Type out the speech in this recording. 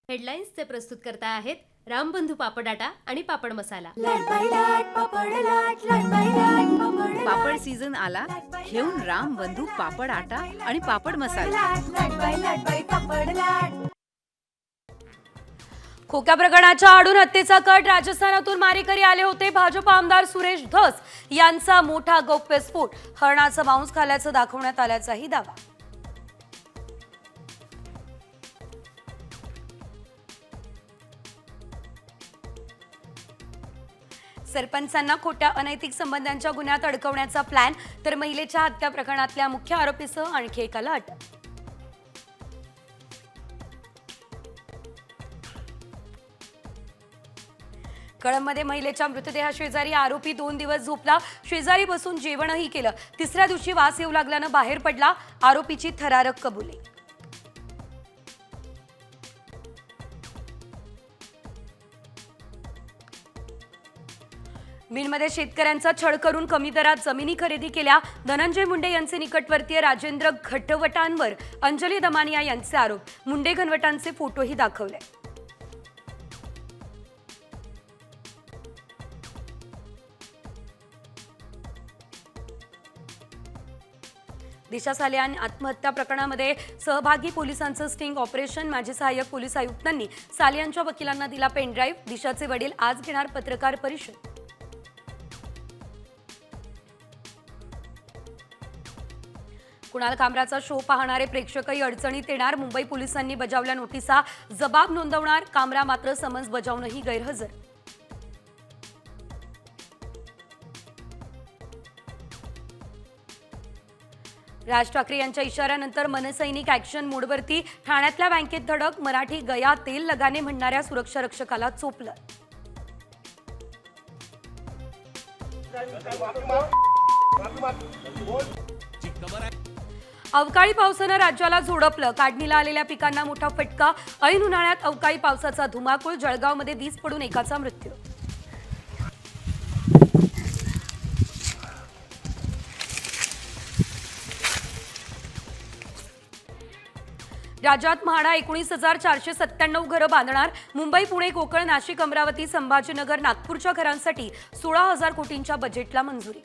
हेडलाईन्सचे प्रस्तुत करता आहेत रामबंधू पापड आटा आणि पापड मसाला। पापड सीझन आला, घेऊन रामबंधू पापड आटा आणि पापड मसाला। खोक्या प्रकरणाच्या आडून हत्येचा कट राजस्थानातून मारेकरी आले होते। भाजप आमदार सुरेश धस यांचा मोठा गौप्यस्फोट, हरणाचा मांस खाल्याचं दाखवण्यात आल्याचाही दावा। सरपंचांना खोट्या अनैतिक संबंधांच्या गुन्ह्यात अडकवण्याचा प्लॅन, तर महिलेच्या हत्या प्रकरणातल्या मुख्य आरोपीसह आणखी एकाला अटक। कळंबमध्ये महिलेच्या मृतदेहाशेजारी आरोपी 2 दिवस झोपला, शेजारी बसून जेवणही केलं। तिसऱ्या दिवशी वास येऊ लागल्यानं बाहेर पडला, आरोपीची थरारक कबुली। बीडमध्ये शेतकऱ्यांचा छळ करून कमी दरात जमिनी खरेदी केल्या, धनंजय मुंडे यांचे निकटवर्तीय राजेंद्र घटवटांवर अंजली दमानिया यांचे आरोप। मुंडे घनवटांचे फोटोही दाखवले। दिशा सालियान आत्महत्या प्रकरणामध्ये सहभागी पोलिसांचं स्टिंग ऑपरेशन, माजी सहाय्यक पोलीस आयुक्तांनी सालियानच्या वकिलांना दिला पेनड्राईव्ह। दिशाचे वडील आज घेणार पत्रकार परिषद। कुणाल कामराचा शो पाहणारे प्रेक्षकही अडचणीत येणार, मुंबई पोलिसांनी बजावल्या नोटिसा, जबाब नोंदवणार। कामरा मात्र समन्स बजावूनही गैरहजर। राज ठाकरे यांच्या इशाऱ्यानंतर मनसैनिक ऍक्शन मोडवरती, ठाण्यातल्या बँकेत धडक, मराठी गया तेल लगाने म्हणणाऱ्या सुरक्षा रक्षकाला चोपलं। अवकाळी पावसानं राज्याला झोडपलं, काढणीला आलेल्या पिकांना मोठा फटका। ऐन उन्हाळ्यात अवकाळी पावसाचा धुमाकूळ, जळगावमध्ये वीज पडून एकाचा मृत्यू। राज्यात म्हाडा 19,497 घरं बांधणार, मुंबई, पुणे, कोकण, नाशिक, अमरावती, संभाजीनगर, नागपूरच्या घरांसाठी 16,000 कोटींच्या बजेटला मंजुरी।